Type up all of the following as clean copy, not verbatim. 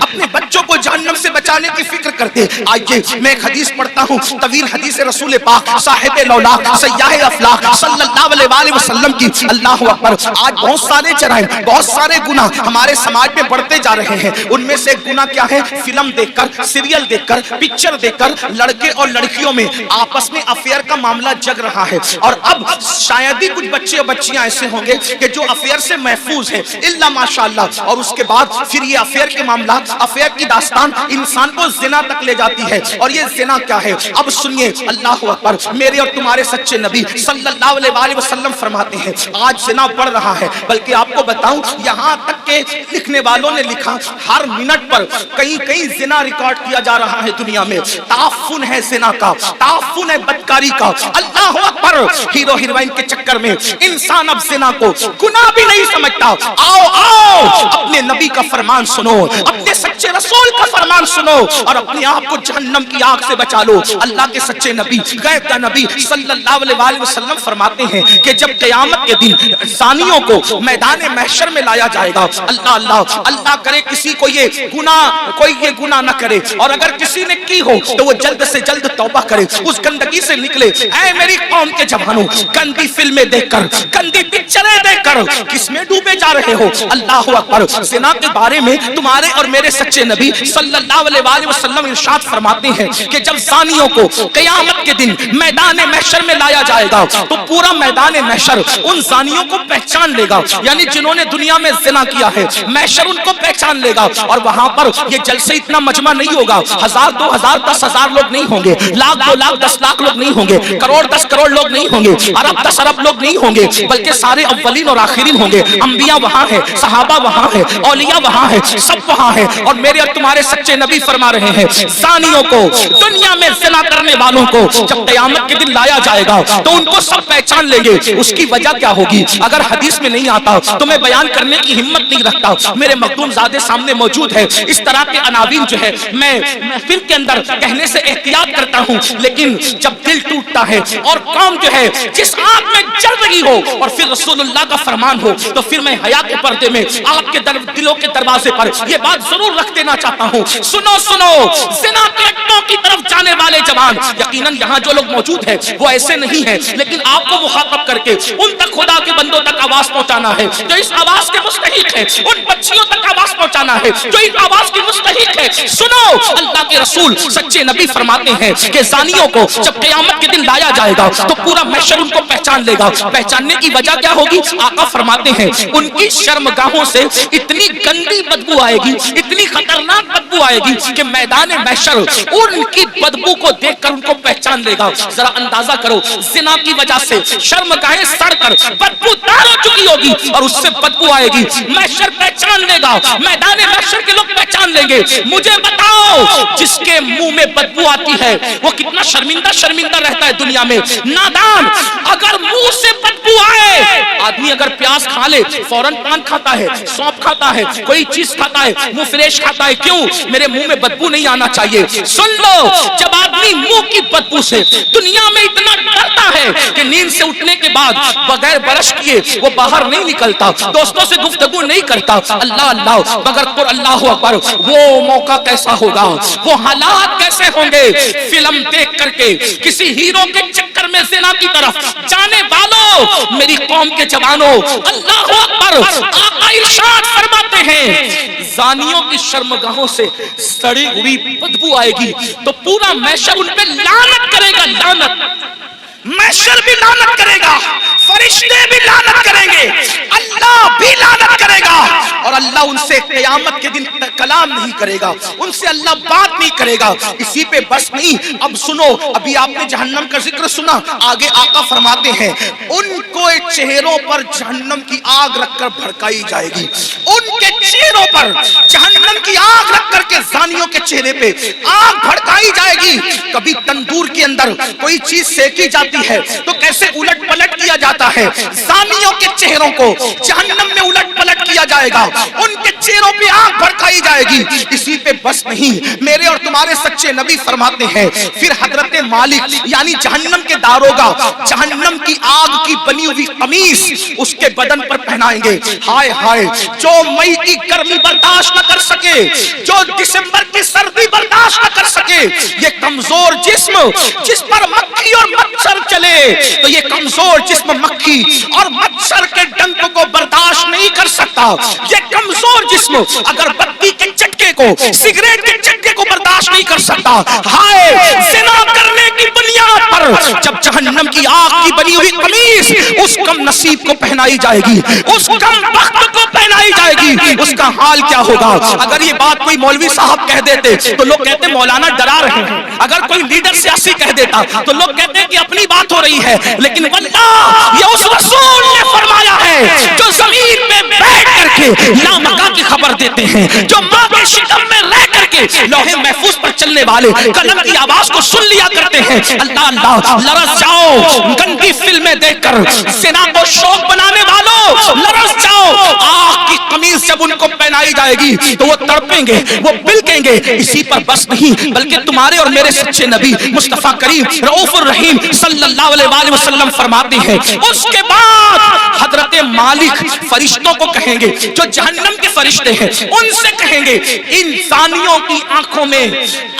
اپنے بچوں کو جہنم سے بچانے کی فکر کرتے. آئیے میں ایک حدیث پڑھتا ہوں, طویل حدیث رسول پاک صاحب لولاک سیاح افلاک صلی اللہ علیہ وسلم کی. اللہ اکبر. آج بہت سارے جرائم, بہت سارے گناہ ہمارے سماج میں بڑھتے جا رہے ہیں. ان میں سے گناہ کیا ہے؟ فلم دیکھ کر, سیریل دیکھ کر, پکچر دیکھ کر لڑکے اور لڑکیوں میں آپس میں افیئر کا معاملہ جگ رہا ہے. اور اب شاید ہی کچھ بچے اور بچیاں ایسے ہوں گے کہ جو افیئر سے محفوظ ہیں, الا ماشاءاللہ. اور اس کے بعد پھر یہ افیئر کے معاملات, افیئر کی داستان انسان کو زنا تک لے جاتی ہے. اور یہ زنا کیا ہے؟ اب سنیے, اللہ اکبر. میرے اور تمہارے سچے نبی صلی اللہ علیہ وسلم فرماتے ہیں آج زنا بڑھ رہا ہے. بلکہ آپ کو بتاؤں, یہاں تک کہ لکھنے والوں نے لکھا ہر منٹ پر کہیں زنا ریکارڈ کیا جا رہا ہے دنیا میں. تعفن ہے زنا کا, تعفن ہے بدکاری کا. اللہ اکبر. ہیرو ہیروئن کے چکر میں انسان اب زنا کو گناہ بھی نہیں سمجھتا. آؤ اپنے نبی کا فرمان سنو, اپنے سچے رسول کا فرمان سنو اور اپنے آپ کو جہنم کی آگ سے بچا لو. اللہ کے سچے نبی, غیب کا نبی صلی اللہ علیہ وسلم فرماتے ہیں کہ جب قیامت کے دن زانیوں کو میدان محشر میں لایا جائے گا, اللہ کرے کسی کو یہ گناہ نہ کرے, اور اگر کسی نے کی ہو تو وہ جلد سے جلد توبہ کرے, اس گندگی سے نکلے. اے میری قوم کے جوانوں, گندی فلمیں دیکھ کر, گندی پکچریں دیکھ کر کس میں ڈوبے جا رہے ہو؟ اللہ اکبر. زنا کے بارے میں تمہارے اور میرے سچے نبی صلی اللہ علیہ وسلم ارشاد فرماتے ہیں کہ جب زانیوں کو قیامت کے دن میدان محشر میں لایا جائے گا تو پورا میدان محشر ان زانیوں کو پہچان لے گا. یعنی جنہوں نے دنیا میں زنا کیا ہے, محشر ان کو پہچان لے گا. اور وہاں پر یہ جلسے اتنا مجمع نہیں ہوگا, 1000 2000 10,000 لوگ نہیں ہوں گے, 1,00,000 2,00,000 10,00,000 لوگ نہیں ہوں گے, کروڑ 10 کروڑ لوگ نہیں ہوں گے, ارب 10 ارب لوگ نہیں ہوں گے, بلکہ سارے اولین اور آخرین ہوں گے. انبیاء وہاں ہیں, صحابہ وہاں ہیں, اولیاء وہاں ہیں, سب وہاں ہیں. اور میرے اور تمہارے سچے نبی فرما رہے ہیں زانیوں کو, دنیا میں زنا کرنے والوں کو جب قیامت کے دن لایا جائے گا تو ان کو سب پہچان لیں گے. اس کی وجہ کیا ہوگی؟ اگر حدیث میں نہیں آتا تو میں بیان کرنے کی ہمت نہیں رکھتا. میرے مخدوم زادے سامنے موجود ہے. اس طرح کے عناوین جو ہے میں محفل کے اندر کہنے سے احتیاط کرتا ہوں, لیکن جب دل ٹوٹتا ہے اور قوم جو ہے جس آگ میں جل رہی ہو اور پھر رسول اللہ کا فرمان ہو, تو پھر میں حیا کے پردے میں آپ کے دلوں کے دروازے پر یہ بات ضرور رکھ دینا چاہتا ہوں. سنو زنا کے اڈوں کی طرف جانے والے جوان, یقیناً یہاں جو لوگ موجود ہیں وہ ایسے نہیں ہیں, لیکن آپ کو مخاطب کر کے ان تک, خدا کے بندوں تک آواز پہنچانا ہے جو اس آواز کے مستحق ہے, ان بچیوں تک آواز پہنچانا ہے جو اس آواز کی مستحق ہے. سنو, اللہ کے رسول سچے نبی فرماتے ہیں کہ زانیوں کو جب قیامت کے دن لایا جائے گا تو پورا محشر ان کو پہچان لے گا. پہچاننے کی وجہ کیا ہوگی؟ آقا فرماتے ہیں ان کی شرمگاہوں سے اتنی گندی بدبو آئے گی, اتنی خطرناک بدبو آئے گی کہ میدان محشر ان کی بدبو کو دیکھ کر ان کو پہچان لے گا. ذرا اندازہ کرو, زنا کی وجہ سے شرمگاہیں سڑ کر بدبو دار ہو چکی ہوگی اور اس سے بدبو آئے گی, محشر پہچان لے گا, میدان محشر کے لوگ پہچان لیں گے. مجھے بتاؤ, جس کے منہ میں بدبو آتی ہے وہ کتنا شرمندہ رہتا ہے دنیا میں. نادان, اگر منہ سے بدبو آئے, آدمی اگر پیاز کھا لے فوراً پان کھاتا ہے, سونپ کھاتا ہے, کوئی چیز کھاتا ہے, منہ فریش کھاتا ہے. کیوں؟ میرے منہ میں بدبو نہیں آنا چاہیے. سن لو, جب آدمی منہ کی بدبو سے دنیا میں اتنا ڈرتا ہے کہ نیند سے اٹھنے کے بعد بغیر برش کیے وہ باہر نہیں نکلتا, دوستوں سے گفتگو نہیں کرتا. اللہ مگر اللہ اکبر, وہ موقع کیسا ہوگا, وہ حالات کیسے ہوں گے. فلم دیکھ کر کے کسی ہیرو کے چکر میں زنا کی طرف جانے والوں, میری قوم کے جوانوں, اللہ اکبر. آقا ارشاد فرماتے ہیں زانیوں کی شرمگاہوں سے سڑی ہوئی بدبو آئے گی تو پورا محشر ان پہ لعنت کرے گا. لعنت, محشر بھی لعنت کرے گا, فرشتے بھی لعنت کریں گے, اللہ بھی لعنت کرے گا, اور اللہ ان سے قیامت کے دن کلام نہیں کرے گا, ان سے اللہ بات نہیں کرے گا. اسی پہ بس نہیں, اب سنو, ابھی آپ نے جہنم کا ذکر سنا, آگے آقا فرماتے ہیں ان کو چہروں پر جہنم کی آگ رکھ کر بھڑکائی جائے گی. ان کے چہروں پر جہنم کی آگ رکھ کر کے زانیوں کے چہرے پہ آگ بھڑکائی جائے گی. کبھی تندور کے اندر کوئی چیز سینکی جاتی ہے تو کیسے الٹ پلٹ کیا جاتا ہے, زانیوں کے چہروں کو جہنم میں الٹ پلٹ کیا دیا جائے گا، ان کے چہروں پہ آگ بھڑکائی جائے گی۔ اسی پہ بس نہیں، میرے اور تمہارے سچے نبی فرماتے ہیں پھر حضرت مالک یعنی جہنم کے داروغہ جہنم کی آگ کی بنی ہوئی قمیص اس کے بدن پر پہنائیں گے۔ ہائے ہائے، جو مئی کی گرمی برداشت نہ کر سکے، جو دسمبر کی سردی برداشت نہ کر سکے، یہ کمزور جسم جس پر مکھی اور مچھر چلے، تو یہ کمزور جسم مکھی اور مچھر کے ڈنک کو برداشت نہیں کر سکتا۔ یہ کمزور جسم اگر بتی کے چٹکے کو، سگریٹ کے چٹکے کو برداشت نہیں کر سکتا۔ ہائے، زنا کرنے کی بنیاد پر جب جہنم کی آگ کی بنی ہوئی قمیص اس کم نصیب کو پہنائی جائے گی، اس کم بخت کو پہنائی جائے گی، اس کا حال کیا ہوگا؟ اگر یہ بات کوئی مولوی صاحب کہہ دیتے تو لوگ کہتے مولانا ڈرا رہے ہیں، اگر کوئی لیڈر سیاسی کہہ دیتا تو لوگ کہتے کہ اپنی بات ہو رہی ہے، لیکن واللہ یہ اس رسول نے فرمایا ہے جو زمین میں بیٹھ کر کے لامکہ کی خبر دیتے ہیں، جو ماں کے شکم میں رہ کر کے لوح محفوظ پر چلنے والے قلم کی آواز کو سن لیا کرتے ہیں۔ اللہ اللہ، لرز جاؤ گندی فلمیں دیکھ کر، زنا کو شوق بنانے والوں لرز جاؤ، آگ کی قمیص جب ان کو پہنائی جائے گی تو وہ تڑپیں گے، وہ بلکیں گے۔ اسی پر بس نہیں بلکہ تمہارے اور میرے سچے نبی مصطفیٰ کریم رؤوف الرحیم صلی اللہ علیہ وسلم فرماتے ہیں اس کے بعد حضرت مالک فرشتوں کو کہیں گے، جو جہنم کے فرشتے ہیں ان سے کہیں گے انسانیوں کی آنکھوں میں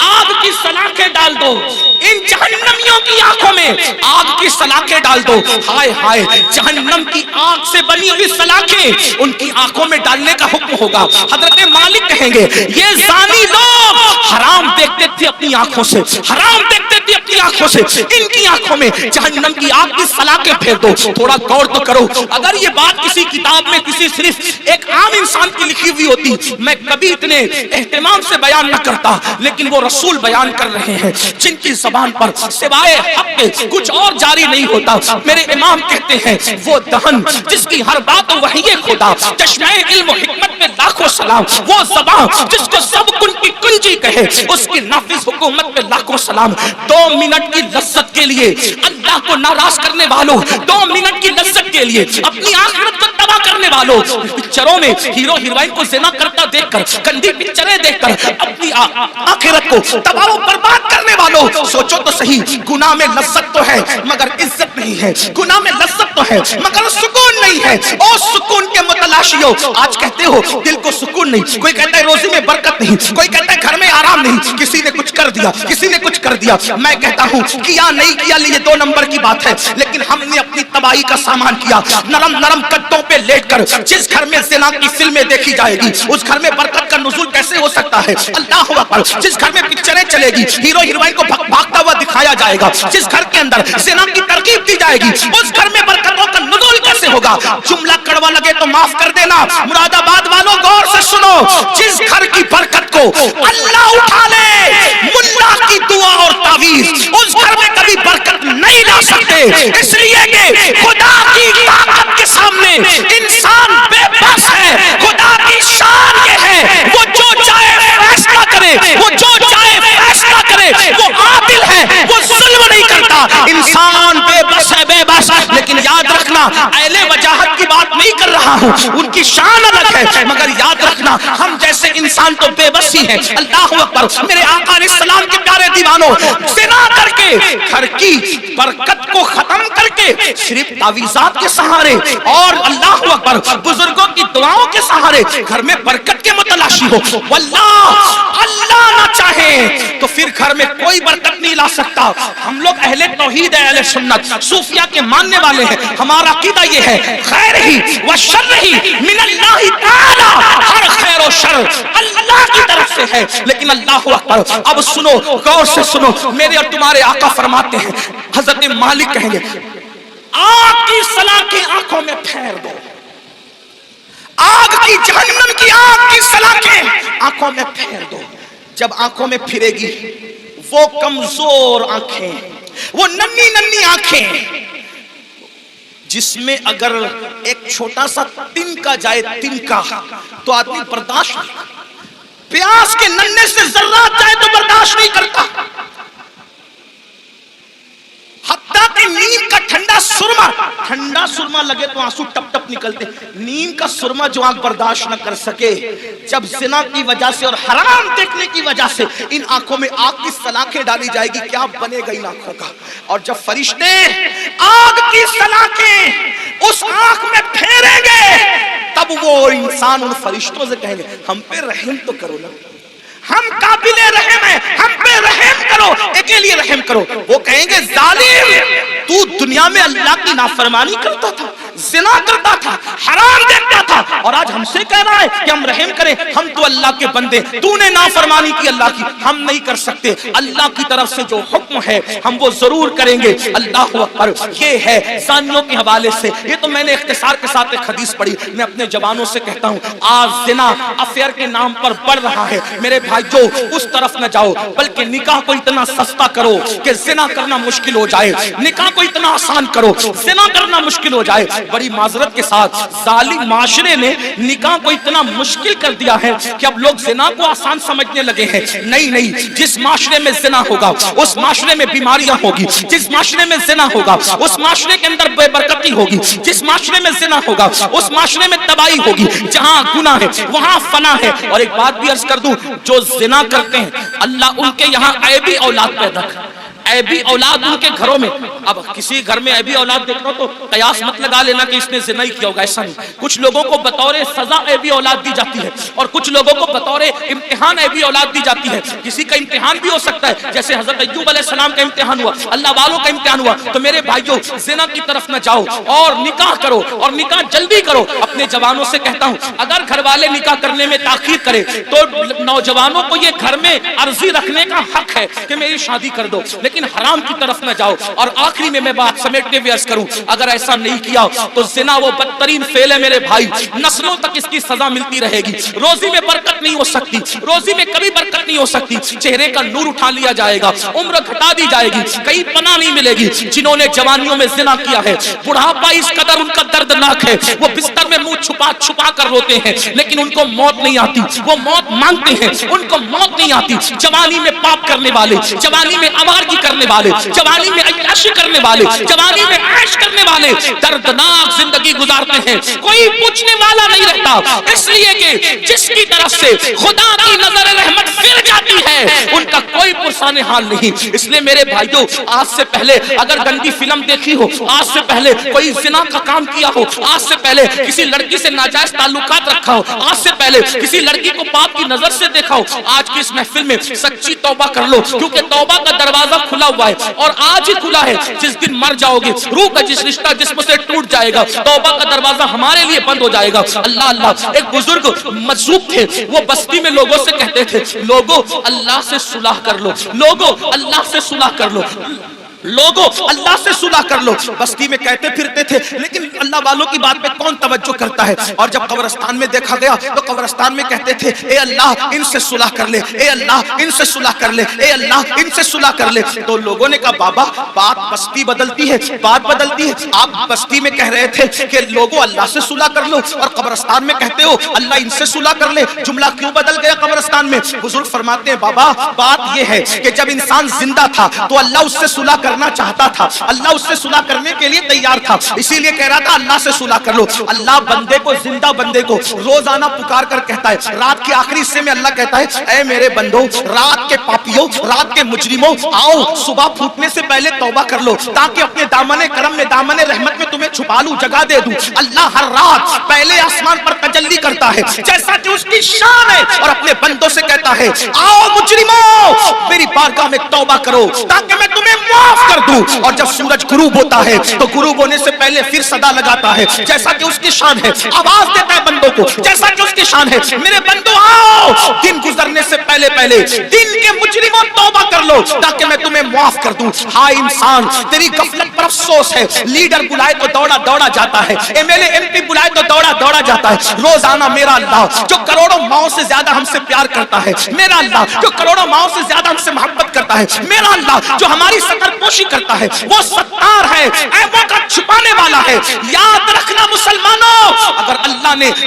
آگ کی سلاخیں ڈال دو، ان جہنمیوں کی آنکھوں میں آگ کی سلاخیں ڈال دو۔ ہائے ہائے، جہنم کی آگ سے بنی ہوئی سلاخیں ان کی آنکھوں میں ڈالنے کا حکم ہوگا۔ حضرت مالک کہیں گے یہ زانی لوگ حرام دیکھتے تھے اپنی آنکھوں سے، حرام دیکھتے تھے اپنی آنکھوں سے، ان کی آنکھوں میں جہنم کی آگ کی سلاخیں پھیر دو۔ تھوڑا غور تو کرو، اگر یہ بات کسی کتاب میں کسی صرف ایک عام انسان کی لکھی ہوئی ہوتی میں کبھی اتنے اہتمام سے بیان نہ کرتا، لیکن وہ رسول بیان کر رہے ہیں جن کی زبان پر سوائے حق کے کچھ اور جاری نہیں ہوتا۔ میرے امام کہتے ہیں وہ دہن جس کی ہر بات وحی خدا، چشمہ علم و حکمت میں لاکھوں سلام، وہ زبان جس کو سب کن کی کنجی کہے، اس کی نافذ حکومت میں لاکھوں سلام۔ 2 منٹ کی لذت کے لیے اللہ کو ناراض کرنے والوں، 2 منٹ کی لذت کے لیے اپنی آخرت کو تباہ کرنے والوں، پکچروں میں ہیرو ہیروئن کو زنا کرتا دیکھ کر، گندی پکچریں دیکھ کر اپنی آخرت کو تباہ و برباد کرنے والوں، سوچو تو صحیح، گناہ میں لذت تو ہے مگر عزت نہیں ہے، گناہ میں لذت تو ہے مگر سکون نہیں ہے۔ اور سکون کے متلاشیوں آج کہتے ہو دل کو سکون نہیں، کوئی کہتا ہے روزی میں برکت نہیں، کوئی کہتا ہے گھر میں آرام نہیں، کسی نے کچھ کر دیا، کسی نے کچھ کر دیا۔ میں کہتا ہوں کیا نہیں کیا یہ 2 نمبر کی بات ہے، لیکن ہم نے اپنی تباہی کا سامان کیا۔ نرم نرم گدوں پہ لیٹ کر جس گھر میں زنا کی فلمیں دیکھی جائے گی اس گھر میں برکت کا نزول کیسے ہو سکتا ہے؟ اللہ اکبر، جس گھر میں پکچریں چلے گی، ہیرو ہیروئن کو بھاگتا ہوا دکھایا جائے گا، جس گھر کے اندر زنا کی ترغیب دی جائے گی اس گھر میں برکتوں کا نزول کیسے ہوگا؟ جملہ کڑوا لگے تو معاف کر دینا، مراد آباد والوں غور سے سنو، جس گھر کی برکت کو اللہ اٹھا لے ملا کی دعا اور تعویذ اس گھر میں کبھی برکت نہیں لا سکتے، اس لیے کہ خدا کی طاقت کے سامنے انسان بے بس ہے۔ خدا کی شان یہ ہے وہ جو چاہے فیصلہ کرے، وہ جو چاہے فیصلہ کرے، وہ عادل ہے، وہ ظلم نہیں کرتا۔ انسان بے بس ہے، بے بس، لیکن یاد رکھنا اہل وجاہت کی بات نہیں کر رہا ہوں، ان کی شان الگ ہے، مگر یاد رکھنا ہم جیسے انسان تو بے بس ہی ہیں۔ اللہ اکبر، میرے آقا علیہ السلام کے پیارے دیوانوں، زنا کر کے گھر کی برکت کو ختم کر کے صرف تعویذات کے سہارے اور اللہ اکبر بزرگوں کی دعاؤں کے سہارے گھر میں برکت کے متلاشی ہو، واللہ اللہ نہ چاہے تو پھر گھر میں کوئی برکت نہیں لا سکتا۔ ہم لوگ اہل توحید ہے، اہل سنت صوفیہ کے ماننے والے ہیں، ہمارا عقیدہ یہ ہے خیر ہی و شر ہی من اللہ تعالی، ہر خیر و شر اللہ کی طرف سے ہے۔ لیکن اللہ اکبر، اب سنو، غور سے سنو، میرے اور تمہارے آقا فرماتے ہیں، حضرت مالک کہیں گے آگ کی سلاخیں آنکھوں میں پھیر دو، آگ کی جہنم کی آگ کی سلاخیں آنکھوں میں پھیر دو۔ جب آنکھوں میں پھرے گی وہ کمزور آنکھیں، وہ ننھی ننھی آنکھیں جس میں اگر ایک چھوٹا سا تنکا جائے، تنکا تو آدمی برداشت نہیں، پیاس کے ننھے سے ذرات جائے تو برداشت نہیں کرتا، حتیٰ کہ نیند کا ٹھنڈا کا سرما، ٹھنڈا سرما لگے تو آنسو ٹپ ٹپ نکلتے، نیم کا سرما جو آنکھ برداشت نہ کر سکے، جب زنا کی وجہ سے اور حرام دیکھنے کی وجہ سے ان آنکھوں میں آگ کی سلاخیں ڈالی جائے گی، کیا بنے گا ان آنکھوں کا؟ اور جب فرشتے آگ کی سلاخیں اس آنکھ میں پھیریں گے، تب وہ انسان ان فرشتوں سے کہیں گے ہم پہ رحم تو کرو نا، ہم قابل رحم ہیں، ہم پہ رحم کرو، اکیلے رحم کرو۔ وہ کہیں گے ظالم، تو دنیا میں اللہ کی نافرمانی کرتا تھا، زنا کرتا تھا، حرام دیکھتا تھا، اور آج ہم سے کہہ رہا ہے کہ ہم رحم کریں، ہم تو اللہ کے بندے، تو نے نافرمانی کی اللہ کی، ہم نہیں کر سکتے، اللہ کی طرف سے جو حکم ہے ہم وہ ضرور کریں گے۔ اللہ اکبر۔ یہ ہے زانیوں کے حوالے سے، یہ تو میں نے اختصار کے ساتھ ایک حدیث پڑھی، میں اپنے جوانوں سے کہتا ہوں آج زنا افیئر کے نام پر بڑھ رہا ہے، میرے بھائیو اس طرف نہ جاؤ، بلکہ نکاح کو اتنا سستا کرو کہ زنا کرنا مشکل ہو جائے، نکاح کو اتنا آسان کرو زنا کرنا مشکل ہو جائے۔ بڑی معذرت کے ساتھ ظالم معاشرے نے نکاح کو اتنا مشکل کر دیا ہے کہ اب لوگ زنا کو آسان سمجھنے لگے ہیں۔ نہیں نہیں، جس معاشرے میں زنا ہوگا اس معاشرے میں بیماریاں ہوگی، جس معاشرے میں زنا ہوگا اس معاشرے کے اندر بے برکتی ہوگی، جس معاشرے میں زنا ہوگا اس معاشرے میں تباہی ہوگی، جہاں گناہ ہے وہاں فنا ہے۔ اور ایک بات بھی عرض کر دوں، جو زنا کرتے ہیں اللہ ان کے یہاں عیبی اولاد پیدا کر، عیبی اولاد ان کے گھروں میں۔ اب کسی گھر میں عیبی اولاد دیکھ رہا تو قیاس مت لگا لینا کہ اس نے زنا ہی کیا ہوگا، ایسا نہیں۔ کچھ لوگوں کو بطور سزا عیبی اولاد دی جاتی ہے اور کچھ لوگوں کو بطور امتحان عیبی اولاد دی جاتی ہے۔ کسی کا امتحان بھی ہو سکتا ہے، جیسے حضرت ایوب علیہ السلام کا امتحان ہوا، اللہ والوں کا امتحان ہوا۔ تو میرے بھائیوں زنا کی طرف نہ جاؤ اور نکاح کرو، اور نکاح جلدی کرو۔ اپنے جوانوں سے کہتا ہوں اگر گھر والے نکاح کرنے میں تاخیر کرے تو نوجوانوں کو یہ گھر میں عرضی رکھنے کا حق ہے کہ میری شادی کر دو، لیکن حرام کی طرف نہ جاؤ۔ اور آخری میں بات سمیٹنے بھی عرض کروں، اگر ایسا نہیں کیا تو زنا وہ بدترین فعل ہے میرے بھائی، نسلوں تک اس کی سزا ملتی رہے گی، روزی میں برکت نہیں ہو سکتی، روزی میں کبھی برکت نہیں ہو سکتی، چہرے کا نور اٹھا لیا جائے گا، عمر گھٹا دی جائے گی، کہیں پناہ نہیں ملے گی۔ جنہوں نے جوانیوں میں زنا کیا ہے بڑھاپا اس قدر ان کا دردناک ہے، وہ بستر میں منہ چھپا چھپا کر روتے ہیں لیکن ان کو موت نہیں آتی، وہ موت مانگتے ہیں ان کو موت نہیں آتی۔ جوانی میں پاپ کرنے والے، جوانی میں آوارگی کرنے والے، جوانی میں عیاشی کرنے والے، جوانی میں عیش کرنے والے دردناک زندگی گزارتے ہیں، کوئی پوچھنے والا نہیں رہتا، اس لیے کہ جس کی طرف سے خدا کی نظر رحمت پھر جاتی ہے ان کا کوئی پرسان حال نہیں۔ اس لیے میرے بھائیوں آج سے پہلے اگر گندی فلم دیکھی ہو، آج سے پہلے کوئی زنا کا کام کیا ہو، آج سے پہلے کسی لڑکی سے ناجائز تعلقات رکھا ہو، آج سے پہلے کسی لڑکی کو پاپ کی نظر سے دیکھا ہو، آج کی اس محفل میں سچی توبہ کر لو، کیونکہ توبہ کا دروازہ کھلا ہوا ہے اور آج ہی کھلا ہے۔ جس دن مر جاؤ گے روح کا جس رشتہ جسم سے ٹوٹ جائے گا، توبہ کا دروازہ ہمارے لیے بند ہو جائے گا۔ اللہ اللہ، ایک بزرگ مجذوب تھے، وہ بستی میں لوگوں سے کہتے تھے لوگوں اللہ سے صلح کر لو، لوگوں اللہ سے صلح کر لو، لوگوں اللہ سے صلح کر لو۔ بستی میں کہتے پھرتے تھے لیکن اللہ والوں کی بات پہ کون توجہ کرتا ہے؟ اور جب قبرستان میں دیکھا گیا تو قبرستان میں کہتے تھے اے اللہ ان سے صلح کر لے، اے اللہ ان سے صلح کر لے، اے اللہ ان سے صلح کر لے۔ تو لوگوں نے کہا بابا بات بستی بدلتی ہے، بات بدلتی ہے، آپ بستی میں کہہ رہے تھے کہ لوگوں اللہ سے صلح کر لو اور قبرستان میں کہتے ہو اللہ ان سے صلح کر لے، جملہ کیوں بدل گیا قبرستان میں؟ بزرگ فرماتے ہیں بابا بات یہ ہے کہ جب انسان زندہ تھا تو اللہ اس سے صلح کرنا چاہتا تھا، اللہ اس سے صلح کرنے کے لیے تیار تھا، اسی لیے کہہ رہا تھا اللہ سے صلح کر لو۔ اللہ بندے کو، زندہ بندے کو روزانہ پکار کر کہتا ہے، رات کے آخری حصے میں اللہ کہتا ہے اے میرے بندو، رات کے پاپیوں، رات کے مجرموں، آؤ صبح پھوٹنے سے پہلے توبہ کر لو تاکہ اپنے دامن کرم میں، دامن رحمت میں تمہیں چھپا لوں، جگہ دے دوں۔ اللہ ہر رات پہلے آسمان پر تجلی کرتا ہے جیسا کہ اس کی شان ہے اور اپنے بندوں سے کہتا ہے آؤ مجرموں میری بارگاہ میں توبہ کرو تاکہ میں تمہیں معاف کر دوں۔ اور جب سورج غروب ہوتا ہے تو غروب ہونے سے پہلے پھر صدا لگاتا ہے جیسا کہ اس کی شان ہے، آواز دیتا ہے بندوں کو جیسا کہ اس کی شان ہے، میرے بندو آؤ دن گزرنے سے پہلے پہلے دن کے مجرموں توبہ کر لو تاکہ میں تمہیں معاف کر دوں۔ ہائے انسان تیری غفلت پر افسوس ہے، لیڈر بلائے تو دوڑا دوڑا جاتا ہے، M L A M P بلائے تو دوڑا دوڑا جاتا ہے۔ روزانہ میرا اللہ جو کروڑوں ماؤں سے زیادہ ہم سے پیار کرتا ہے، میرا اللہ جو کروڑوں ماؤں سے زیادہ ہم سے محبت کرتا ہے، میرا اللہ جو ہماری ستر پوشی کرتا ہے، وہ ستار ہے، عیبوں کا چھپانے والا ہے۔ یاد رکھنا مسلمانوں، اگر اللہ نے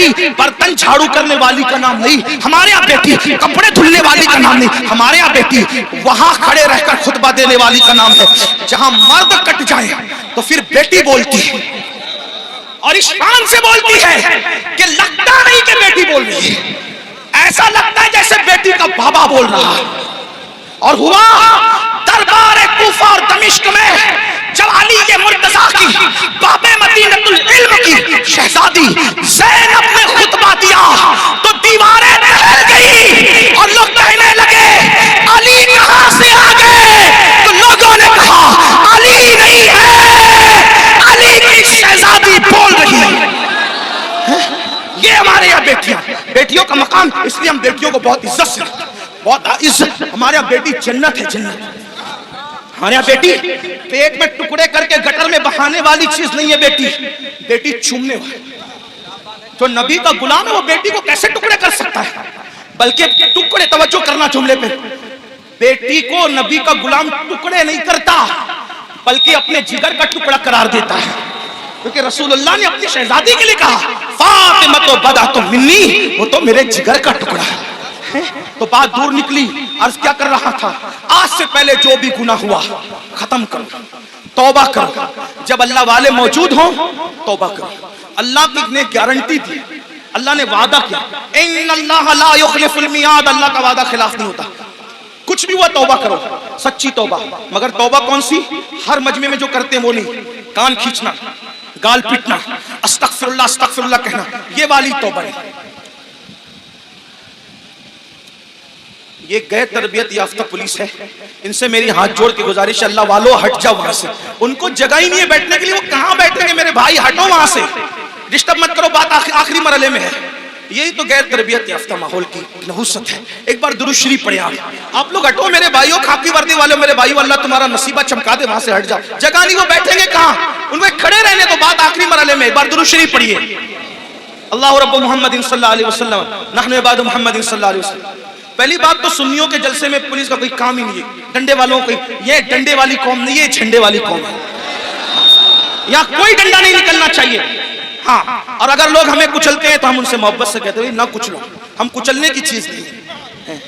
بیٹی برتن جھاڑو کرنے والی کا نام نہیں، ہمارے یہاں بیٹی کپڑے دھلنے والی کا نام نہیں، ہمارے یہاں بیٹی وہاں کھڑے رہ کر خطبہ دینے والی کا نام ہے۔ جہاں مرد کٹ جائیں تو پھر بیٹی بولتی ہے اور اس شان سے بولتی ہے کہ لگتا نہیں کہ بیٹی بول رہی ہے، ایسا لگتا ہے جیسے بیٹی کا بابا بول رہا ہے۔ اور ہوا دربار کوفہ اور دمشق میں جب علی مرتضیٰ کی باب مدینۃ العلم کی شہزادی زینب نے خطبہ دیا تو دیواریں ٹہل گئی اور لوگ کہنے لگے علی کہاں سے آ گئے؟ تو لوگوں نے کہا علی نہیں ہے، علی کی شہزادی بول رہی ہے۔ یہ ہمارے یہاں بیٹیوں کا مقام، اس لیے ہم بیٹیوں کو بہت عزت سے رکھتے ہیں، بہت عزت۔ ہمارے یہاں بیٹی جنت ہے، جنت۔ ہمارے یہاں بیٹی پیٹ میں ٹکڑے کر کے گٹر میں بہانے والی چیز نہیں ہے، بیٹی چومنے والی۔ جو نبی کا غلام ہے وہ بیٹی کو کیسے ٹکڑے کر سکتا ہے؟ بلکہ ٹکڑے، توجہ کرنا جملے پہ، بیٹی کو نبی کا غلام ٹکڑے نہیں کرتا بلکہ اپنے جگر کا ٹکڑا قرار دیتا ہے، کیونکہ رسول اللہ نے اپنی شہزادی کے لیے کہا فاطمہ تو بضعۃ منی، وہ تو میرے جگر کا ٹکڑا ہے۔ تو بات دور نکلی، عرض کیا کر رہا تھا؟ آج سے پہلے جو بھی گناہ ہوا ختم کرو، توبہ کرو۔ جب اللہ والے موجود ہوں توبہ کرو۔ اللہ نے گارنٹی دی، اللہ نے وعدہ کیا، ان اللہ لا یخلف المیعاد، اللہ کا وعدہ خلاف نہیں ہوتا۔ کچھ بھی ہوا توبہ کرو، سچی توبہ۔ مگر توبہ کون سی؟ ہر مجمع میں جو کرتے ہیں وہ نہیں، کان کھینچنا، گال پیٹنا، استغفر اللہ کہنا، یہ والی توبہ نہیں۔ یہ غیر تربیت یافتہ پولیس ہے، ان سے میری ہاتھ جوڑ کے گزارش ہے، اللہ والو ہٹ جاؤ وہاں سے، ان کو جگہ ہی نہیں ہے بیٹھنے کے لیے، وہ کہاں بیٹھیں گے؟ میرے بھائی ہٹو وہاں سے، ڈسٹرب مت کرو، بات آخری مرحلے میں ہے۔ یہی تو غیر تربیت یافتہ ماحول کی نحوست ہے۔ ایک بار درود شریف پڑھیں آپ لوگ، ہٹو میرے بھائیوں، خاکی وردی والوں میرے بھائیوں، اللہ تمہارا نصیبہ چمکا دے، وہاں سے ہٹ جاؤ، جگہ نہیں، وہ بیٹھیں گے کہاں؟ ان کو کھڑے رہنے تو، بات آخری مرحلے میں۔ ایک بار درود شریف پڑھیے، اللہ رب محمد صلی اللہ علیہ وسلم نحن عباد محمد صلی اللہ علیہ وسلم۔ پہلی بات تو سنیوں کے جلسے میں پولیس کا کوئی کام ہی نہیں ہے، ڈنڈے والوں کو، یہ ڈنڈے والی قوم نہیں ہے، جھنڈے والی قوم ہے، یہاں کوئی ڈنڈا نہیں نکلنا چاہیے۔ ہاں، اور اگر لوگ ہمیں کچلتے ہیں تو ہم ان سے محبت سے کہتے ہیں نہ کچلو، ہم کچلنے کی چیز نہیں ہے۔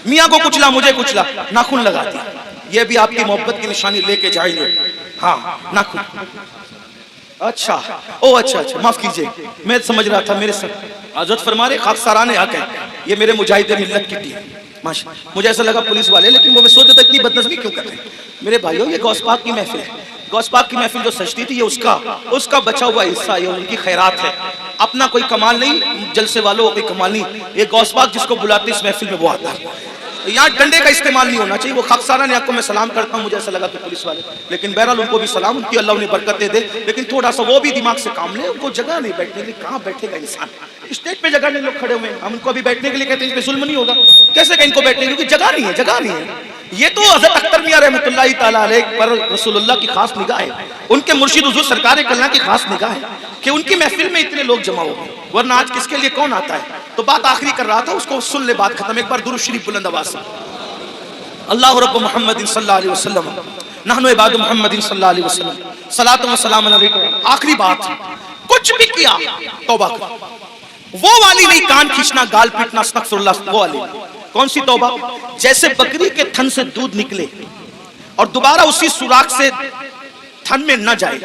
میاں کو کچلا، مجھے کچلا، ناخن لگا دیا، یہ بھی آپ کی محبت کی نشانی لے کے جائیں گے۔ ہاں، ناخن، اچھا معاف کیجئے، میں سمجھ رہا تھا میرے ساتھ حضرت فرما رہے خاکساران حق ہے، یہ میرے مجاہد ملت کی ٹیم، مجھے ایسا لگا پولیس والے، لیکن وہ میں سوچتا تھا اتنی بدنظمی کیوں کر رہے ہیں؟ میرے بھائیوں، یہ غوث پاک کی محفل ہے، غوث پاک کی محفل جو سجتی تھی، یہ اس کا بچا ہوا حصہ، یہ ان کی خیرات ہے، اپنا کوئی کمال نہیں، جلسے والوں کوئی کمال نہیں، یہ غوث پاک جس کو بلاتے اس محفل میں وہ آتا ہے۔ یہاں ڈنڈے کا استعمال نہیں ہونا چاہیے۔ وہ خاکساران حق کو میں سلام کرتا ہوں، مجھے ایسا لگا کہ پولیس والے، لیکن بہرحال ان کو بھی سلام، ان کی اللہ انہیں برکتیں دے، لیکن تھوڑا سا وہ بھی دماغ سے کام لے، ان کو جگہ نہیں بیٹھنے کے لیے، کہاں بیٹھے گا انسان؟ اسٹیج پہ جگہ نہیں، لوگ کھڑے ہوئے ہیں، ہم ان کو ابھی بیٹھنے کے لیے کہتے ہیں، اس پہ ظلم نہیں ہوگا، کیسے کہ ان کو بیٹھنے کے لیے جگہ نہیں ہے، جگہ نہیں ہے۔ یہ تو حضرت اختر میاں رحمۃ اللہ تعالیٰ علیہ پر رسول اللہ کی خاص نگاہ ہے، ان کے مرشد حضور سرکار کلہ کی خاص نگاہ ہے کہ ان کی محفل میں اتنے لوگ جمع ہو گئے، ورنہ آج کس کے لیے کون آتا ہے؟ تو بات آخری کر رہا تھا، اس کو سن لے، بات ختم۔ ایک بار درود شریف بلند آواز سے، اللہ رب محمد صلی اللہ علیہ وسلم نحن عباد محمد صلی اللہ علیہ وسلم صلاۃ و سلام علیکم۔ آخری بات، کچھ بھی کیا توبہ کرو، وہ والی نہیں، کان کھینچنا، گال پیٹنا، استغفر اللہ، وہ والی۔ کون سی توبہ؟ جیسے بکری کے تھن سے دودھ نکلے اور دوبارہ اسی سوراخ سے تھن میں نہ جائے،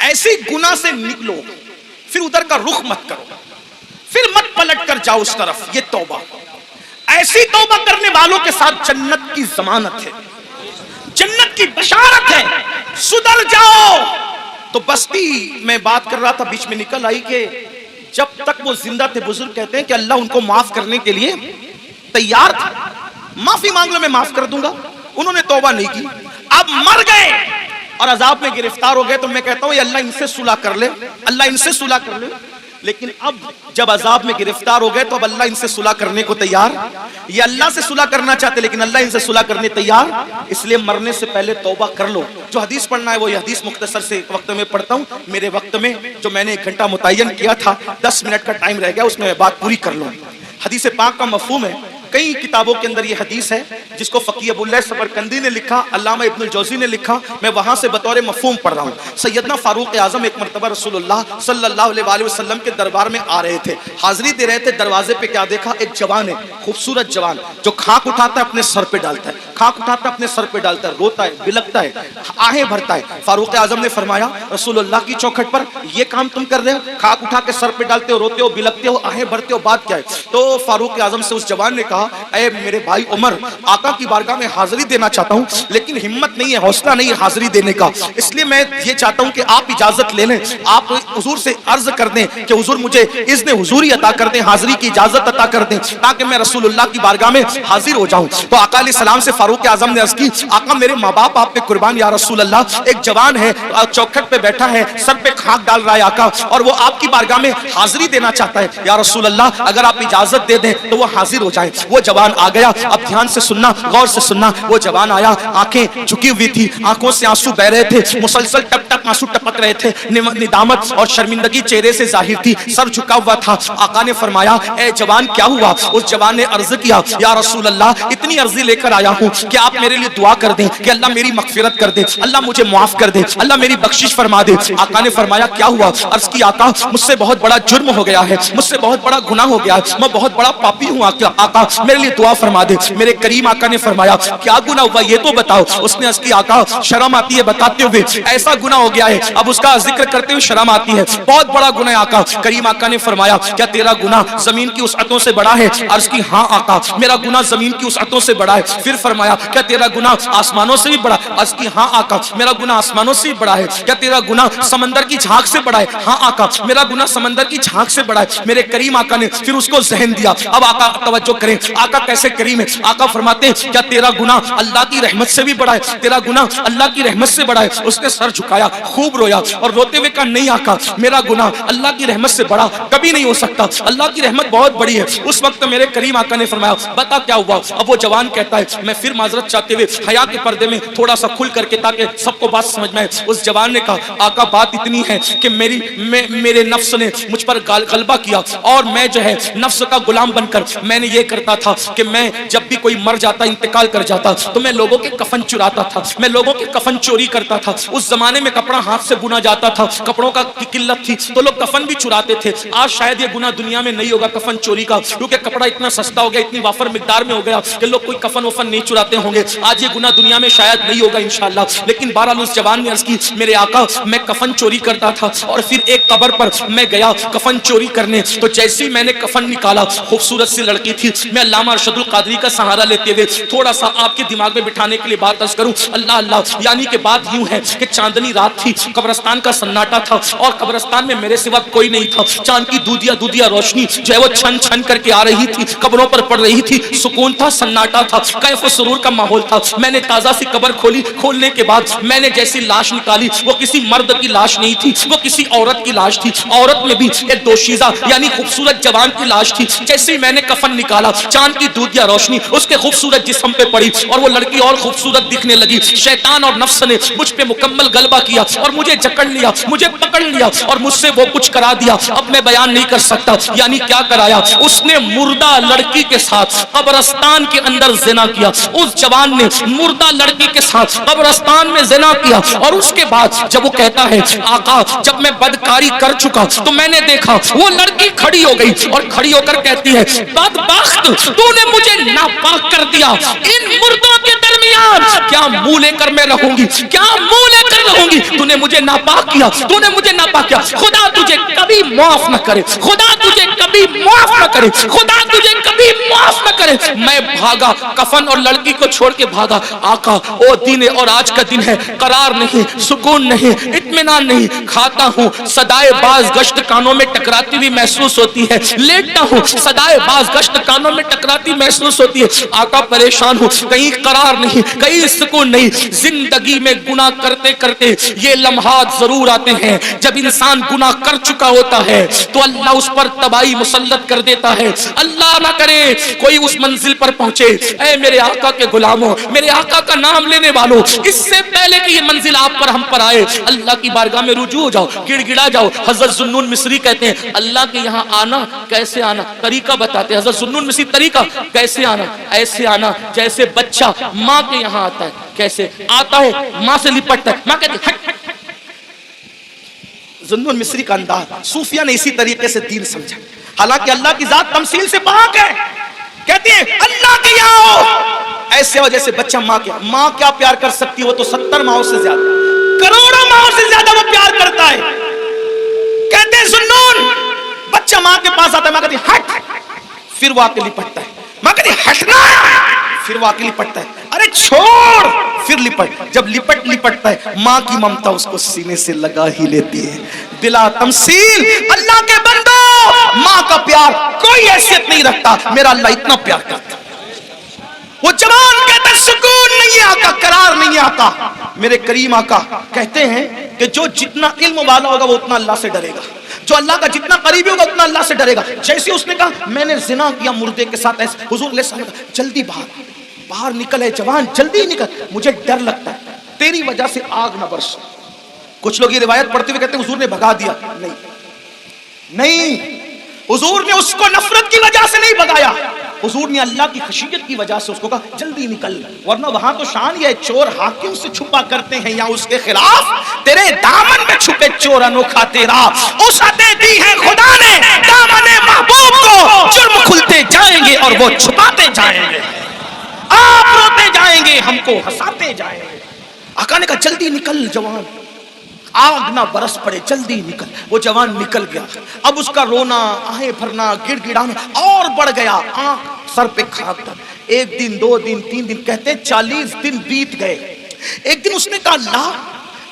ایسی گناہ سے نکلو، پھر ادھر کا رخ مت کرو، پھر مت پلٹ کر جاؤ اس طرف، یہ توبہ۔ ایسی توبہ کرنے والوں کے ساتھ جنت کی ضمانت ہے، جنت کی بشارت ہے، سدھر جاؤ۔ تو بستی میں بات کر رہا تھا، بیچ میں نکل آئی کہ جب تک وہ زندہ تھے، بزرگ کہتے ہیں کہ اللہ ان کو معاف کرنے کے لیے تیار تھا، معافی مانگ لو میں معاف کر دوں گا، انہوں نے توبہ نہیں کی، اب مر گئے اور عذاب میں گرفتار ہو گئے، تو میں کہتا ہوں یہ اللہ ان سے صلح کر لے، اللہ ان سے صلح کر لے۔ لیکن اب جب عذاب میں گرفتار ہو گئے تو اب اللہ ان سے صلح کرنے کو تیار، یہ اللہ سے صلح کرنا چاہتے لیکن اللہ ان سے صلح کرنے تیار، اس لیے مرنے سے پہلے توبہ کر لو۔ جو حدیث پڑھنا ہے وہ یہ حدیث مختصر سے وقت میں پڑھتا ہوں، میرے وقت میں جو میں نے 1 گھنٹہ متعین کیا تھا، 10 منٹ کا ٹائم رہ گیا، اس میں بات پوری کر لوں۔ حدیث پاک کا مفہوم ہے کئی کتابوں کے اندر یہ حدیث ہے جس کو فقیہ ابو اللہ سمرقندی نے لکھا، علامہ ابن الجوزی نے لکھا، میں وہاں سے بطور مفہوم پڑھ رہا ہوں۔ سیدنا فاروق اعظم ایک مرتبہ رسول اللہ صلی اللہ علیہ وآلہ وسلم کے دربار میں آ رہے تھے، حاضری دے رہے تھے۔ دروازے پہ کیا دیکھا؟ ایک جوان ہے، خوبصورت جوان، جو کھاک اٹھاتا ہے اپنے سر پہ ڈالتا ہے، کھاک اٹھاتا ہے اپنے سر پہ ڈالتا ہے، روتا ہے، بلکتا ہے، آہیں بھرتا ہے۔ فاروق اعظم نے فرمایا رسول اللہ کی چوکھٹ پر یہ کام تم کر رہے ہو؟ کھاک اٹھا کے سر پہ ڈالتے ہو، روتے ہو، بلکتے ہو، آہیں بھرتے ہو، بات کیا ہے؟ تو فاروق اعظم سے اس جوان نے کہا اے میرے بھائی عمر، آقا کی بارگاہ میں حاضری دینا چاہتا ہوں لیکن ہمت نہیں ہے، حوصلہ نہیں ہے حاضری دینے کا، اس لیے میں یہ چاہتا ہوں کہ آپ اجازت لے لیں، آپ حضور سے عرض کر دیں کہ حضور مجھے اذن حضوری عطا کر دیں، حاضری کی اجازت عطا کر دیں تاکہ میں رسول اللہ کی بارگاہ میں حاضر ہو جاؤں۔ تو آقا علیہ السلام سے فاروق اعظم نے عرض کی آقا میرے ماں باپ آپ پہ قربان یا رسول اللہ، ایک جوان ہے چوکھٹ پہ بیٹھا ہے، سر پہ کھاک ڈال رہا ہے آقا، اور وہ آپ کی بارگاہ میں حاضری دینا چاہتا ہے، یا رسول اللہ اگر آپ اجازت دے دیں تو وہ حاضر ہو جائیں۔ وہ جوان آ گیا، اب دھیان سے سننا، غور سے سننا، وہ جوان آیا، آنکھیں جھکی ہوئی تھی، آنکھوں سے آنسو بہ رہے تھے، مسلسل ٹپ ٹپ آنسو ٹپک رہے تھے، ندامت اور شرمندگی چہرے سے ظاہر تھی، سر جھکا ہوا تھا۔ آقا نے فرمایا اے جوان کیا ہوا؟ اس جوان نے عرض کیا یا رسول اللہ اتنی عرضی لے کر آیا ہوں کہ آپ میرے لیے دعا کر دیں کہ اللہ میری مغفرت کر دے، اللہ مجھے معاف کر دے، اللہ میری بخشش فرما دے۔ آقا نے فرمایا کیا ہوا؟ عرض کی آقا مجھ سے بہت بڑا جرم ہو گیا ہے، مجھ سے بہت بڑا گناہ ہو گیا ہے، میں بہت بڑا پاپی ہوں آقا میرے لیے دعا فرما دے۔ میرے کریم آقا نے فرمایا کیا گناہ ہوا یہ تو بتاؤ۔ اس نے عرض کی آقا شرم آتی ہے بتاتے ہوئے، ایسا گناہ ہو گیا ہے اب اس کا ذکر کرتے ہوئے شرم آتی ہے، بہت بڑا گناہ ہے آقا۔ کریم آقا نے فرمایا کیا تیرا گناہ زمین کی وسعتوں سے بڑا ہے؟ عرض کی ہاں آقا میرا گناہ زمین کی وسعتوں سے بڑا ہے۔ پھر فرمایا کیا تیرا گناہ آسمانوں سے بھی بڑا؟ عرض کی ہاں آقا میرا گناہ آسمانوں سے بھی بڑا ہے۔ کیا تیرا گناہ سمندر کی جھاگ سے بڑا ہے؟ ہاں آقا میرا گناہ سمندر کی جھاگ سے بڑا ہے۔ میرے کریم آقا نے پھر اس کو ذہن دیا۔ اب آقا توجہ کریں، آقا کیسے کریم ہے۔ آقا فرماتے ہیں کیا تیرا گناہ اللہ کی رحمت سے بھی بڑا ہے؟ تیرا گناہ اللہ کی رحمت سے بڑا ہے۔ اس نے سر جھکایا، خوب رویا اور روتے ہوئے کہا نہیں آقا میرا گناہ اللہ کی رحمت سے بڑا کبھی نہیں ہو سکتا، اللہ کی رحمت بہت بڑی ہے۔ اس وقت میرے کریم آقا نے فرمایا بتا کیا ہوا؟ اب وہ جوان کہتا ہے میں پھر معذرت چاہتے ہوئے حیا کے پردے میں تھوڑا سا کھل کر کے تاکہ سب کو بات سمجھ میں آئے، اس جوان نے کہا آقا بات اتنی ہے کہ میرے نفس نے مجھ پر غلبہ کیا اور میں جو ہے نفس کا غلام بن کر میں نے یہ کرتا تھا کہ میں جب بھی کوئی مر جاتا انتقال کر جاتا تو میں لوگوں کے کفن چراتا تھا، میں لوگوں کے کفن چوری کرتا تھا۔ اس زمانے میں کپڑا ہاتھ سے بنا جاتا تھا، کپڑوں کا قلت تھی تو لوگ کفن بھی چراتے تھے۔ آج شاید یہ گناہ دنیا میں نہیں ہوگا کفن چوری کا، کیونکہ کپڑا اتنا سستا ہو گیا، اتنی وافر مقدار میں ہو گیا کہ لوگ کوئی کفن وفن نہیں چراتے ہوں گے۔ آج یہ گناہ دنیا میں شاید نہیں ہوگا انشاءاللہ، لیکن بہرحال اس جوان نے عرض کی میرے آقا میں کفن چوری کرتا تھا اور پھر ایک قبر پر میں گیا کفن چوری کرنے، تو جیسے ہی میں نے کفن نکالا خوبصورت سی لڑکی تھی۔ میں علامہ ارشد القادری کا سہارا لیتے ہوئے تھوڑا سا آپ کے دماغ میں بٹھانے کے لیے بات عرض کروں، اللہ اللہ، یعنی کہ بات یوں ہے کہ چاندنی رات تھی، قبرستان کا سناٹا تھا اور قبرستان میں میرے سوا کوئی نہیں تھا، چاند کی دودیا روشنی جو ہے وہ چھن چھن کر کے آ رہی تھی، قبروں پر پڑ رہی تھی، سکون تھا، سناٹا تھا، کیف و سرور کا ماحول تھا۔ میں نے تازہ سی قبر کھولی، کھولنے کے بعد میں نے جیسی لاش نکالی وہ کسی مرد کی لاش نہیں تھی، وہ کسی عورت کی لاش تھی، عورت میں بھی ایک دوشیزہ یعنی خوبصورت جوان کی لاش تھی۔ جیسے ہی میں نے کفن نکالا چاند کی دودیا روشنی اس کے خوبصورت جسم پہ پڑی اور وہ لڑکی اور خوبصورت دکھنے لگی۔ شیطان اور نفس نے مجھ پہ مکمل غلبہ کیا اور مجھے جکڑ لیا، مجھے پکڑ لیا اور مجھ سے وہ کچھ کرا دیا اب میں بیان نہیں کر سکتا۔ یعنی کیا کرایا؟ اس نے مردہ لڑکی کے ساتھ قبرستان کے اندر زنا کیا، اس جوان نے مردہ لڑکی کے ساتھ قبرستان میں زنا کیا۔ اور اس کے بعد جب وہ کہتا ہے آقا جب میں بدکاری کر چکا تو میں نے دیکھا وہ لڑکی کھڑی ہو گئی اور کھڑی ہو کر کہتی ہے بدبخت تو نے مجھے ناپاک کر دیا، ان مردوں کے درمیان کیا منہ لے کر میں رہوں گی، کیا منہ لے کر رہوں گی؟ تو نے مجھے ناپاک کیا، تو نے مجھے ناپاک کیا، خدا تجھے کبھی معاف نہ کرے، خدا تجھے کبھی معاف نہ کرے، خدا تجھے کبھی معاف نہ کرے۔ میں بھاگا، کفن اور لڑکی کو چھوڑ کے بھاگا۔ آقا او دن اور آج کا دن ہے، قرار نہیں، سکون نہیں، اطمینان نہیں، کھاتا ہوں صدائے باز گشت کانوں میں ٹکراتی ہوئی محسوس ہوتی ہے، لیٹتا ہوں صدائے باز گشت کانوں میں ٹکراتی محسوس ہوتی ہے۔ آقا پریشان ہوں، کہیں قرار نہیں، نہیں, کہیں سکون نہیں. زندگی میں گناہ کرتے کرتے یہ لمحات ضرور آتے ہیں جب انسان گناہ کر چکا ہوتا ہے تو اللہ اس پر تباہی مسلط کر دیتا ہے. اللہ نہ کرے کوئی اس منزل پر پہنچے. اے میرے آقا کے غلاموں, میرے آقا کا نام لینے والوں, اس سے پہلے کہ یہ منزل آپ پر ہم پر آئے, اللہ کی بارگاہ میں رجوع ہو جاؤ, گڑ گڑا جاؤ. حضرت ذوالنون مصری کہتے ہیں اللہ کے یہاں آنا کیسے آنا, طریقہ بتاتے ہیں. حضرت ذوالنون مصری طریقہ کیسے آنا, ایسے آنا جیسے بچہ ماں کے یہاں آتا ہے. کیسے آتا ہے, ماں سے لپٹتا ہے, ماں کہتی ہے ہٹ. ذوالنون مصری کا انداز صوفیہ نے اسی طریقے سے دین سمجھا. حالانکہ اللہ کی ذات تمثیل سے پاک ہے. کہتی ہے اللہ کے یہاں ایسے ہو جیسے بچہ ماں کے. ماں کیا پیار کر سکتی ہے, وہ تو 70 ماؤں سے زیادہ, کروڑوں ماؤں سے زیادہ وہ پیار کرتا ہے. کہتے ہیں ذوالنون, بچہ ماں کے پاس آتا ہے, ماں کہتی ہے ہٹ, پھر وہ آ کے لپٹتا ہے. ماں کہتی ہے ہٹنا, پھر وہ آ کے لپٹتا ہے. ارے چھوڑ, پھر لپٹ. جب لپٹتا ہے ماں کی ممتا اس کو سینے سے لگا ہی لیتی ہے. بلا تمثیل اللہ کے بندو, ماں کا پیار کوئی حیثیت نہیں رکھتا. میرا اللہ اتنا پیار کرتا. وہ جوان کہتا سکون نہیں آتا, قرار نہیں آتا. میرے کریم آقا کہتے ہیں کہ جو جتنا علم والا ہوگا وہ اتنا اللہ سے ڈرے گا, جو اللہ کا جتنا قریبی ہوگا اتنا اللہ سے ڈرے گا. جیسے اس نے کہا میں نے زنا کیا مردے کے ساتھ, ایسے حضور علیہ السلام کہا جلدی باہر نکل, ہے جوان جلدی نکل, مجھے ڈر لگتا ہے تیری وجہ سے آگ نہ برس. کچھ لوگ یہ روایت پڑھتے ہوئے کہتے ہیں حضور نے بھگا دیا. نہیں, حضور نے اس کو نفرت کی وجہ سے نہیں بھگایا, حضور نے اللہ کی خشیت کی وجہ سے اس کو کہا جلدی نکل. ورنہ وہاں تو شان یہ چور حاکم سے چھپا کرتے ہیں یا اس کے خلاف, تیرے دامن میں چھپے چور انوکھا تیرا. وسعتیں دی ہے خدا نے دامن محبوب کو, جرم کھلتے جائیں گے اور وہ چھپاتے جائیں گے. آپ روتے جائیں گے, ہم کو ہنساتے جائیں گے. آقا نے کہا جلدی نکل جوان, آگ نہ برس پڑے, جلدی نکل. وہ جوان نکل گیا. اب اس کا رونا, آہیں بھرنا, گڑ گڑانا اور بڑھ گیا. آنکھ سر پہ خاک تھا. 1 دن 2 دن 3 دن, کہتے 40 دن بیت گئے. ایک دن اس نے کہا اللہ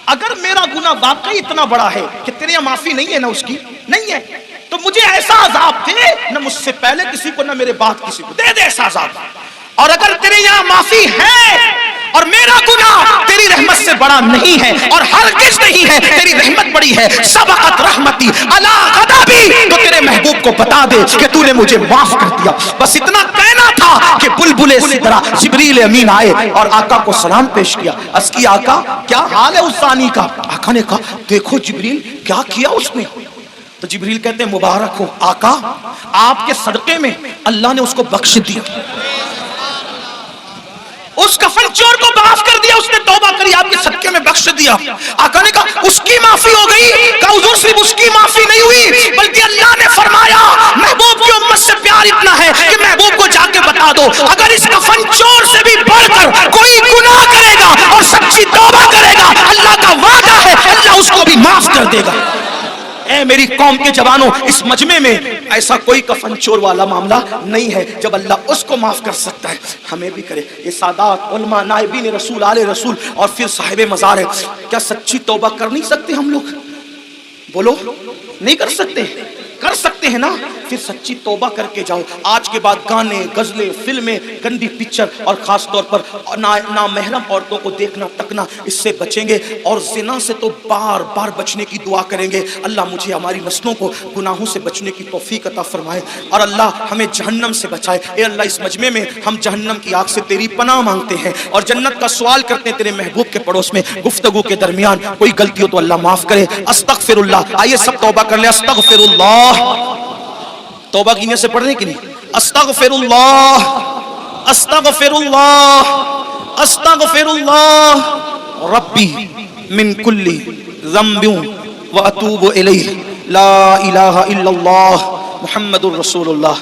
اگر میرا گناہ واقعی اتنا بڑا ہے کہ تیرے یہاں معافی نہیں ہے, نہ اس کی نہیں ہے, تو مجھے ایسا عذاب دے, نہ مجھ سے پہلے کسی کو نہ میرے بعد کسی کو, دے ایسا عذاب. اور اگر تیرے یہاں معافی ہے اور میرا گناہ تیری رحمت سے بڑا نہیں ہے, اور ہرگز نہیں ہے, تیری رحمت بڑی ہے, سبقت رحمتی علی غضبی, تو تیرے محبوب کو بتا دے کہ تو نے مجھے معاف کر دیا. بس اتنا کہنا تھا کہ بلبل سدرا جبریل امین آئے اور آقا کو سلام پیش کیا. عرض کی آقا کیا حال ہے اس زانی کا؟ آقا نے کہا دیکھو جبریل کیا کیا اس نے. تو جبریل کہتے ہیں مبارک ہو آقا, آپ کے صدقے میں اللہ نے اس کو بخش دیا, اس کفن چور کو معاف کر دیا, اس نے توبہ کری, آپ کے صدقے میں بخش دیا. آقا نے کہا اس کی معافی ہو گئی. کہا حضور صرف اس کی معافی نہیں ہوئی بلکہ اللہ نے فرمایا محبوب کی امت سے پیار اتنا ہے کہ محبوب کو جا کے بتا دو اگر اس کفن چور سے بھی بڑھ کر کوئی گناہ کرے گا اور سچی توبہ کرے گا, اللہ کا وعدہ ہے اللہ اس کو بھی معاف کر دے گا. اے میری قوم کے جوانوں, اس مجمع میں ایسا کوئی کفن چور والا معاملہ نہیں ہے. جب اللہ اس کو معاف کر سکتا ہے ہمیں بھی کرے. یہ سادات علماء نائبین رسول آل رسول اور پھر صاحب مزار ہے, کیا سچی توبہ کر نہیں سکتے ہم لوگ؟ بولو نہیں کر سکتے؟ کر سکتے ہیں نا. پھر سچی توبہ کر کے جاؤ. آج کے بعد گانے, غزلیں, فلمیں, گندی پکچر اور خاص طور پر نامحرم عورتوں کو دیکھنا تکنا, اس سے بچیں گے. اور زنا سے تو بار بار بچنے کی دعا کریں گے. اللہ مجھے ہماری نسلوں کو گناہوں سے بچنے کی توفیق عطا فرمائے اور اللہ ہمیں جہنم سے بچائے. اے اللہ اس مجمع میں ہم جہنم کی آگ سے تیری پناہ مانگتے ہیں اور جنت کا سوال کرتے ہیں تیرے محبوب کے پڑوس میں. گفتگو کے درمیان کوئی غلطی ہو تو اللہ معاف کرے. استغفر اللہ. آئیے سب توبہ کر لیں. استغفر اللہ. توبہ کی نیت سے پڑھنے کی نہیں. استغفر اللہ, استغفر اللہ, استغفر اللہ ربی من کل ذنب واتوب الیہ. لا الہ الا اللہ محمد الرسول اللہ.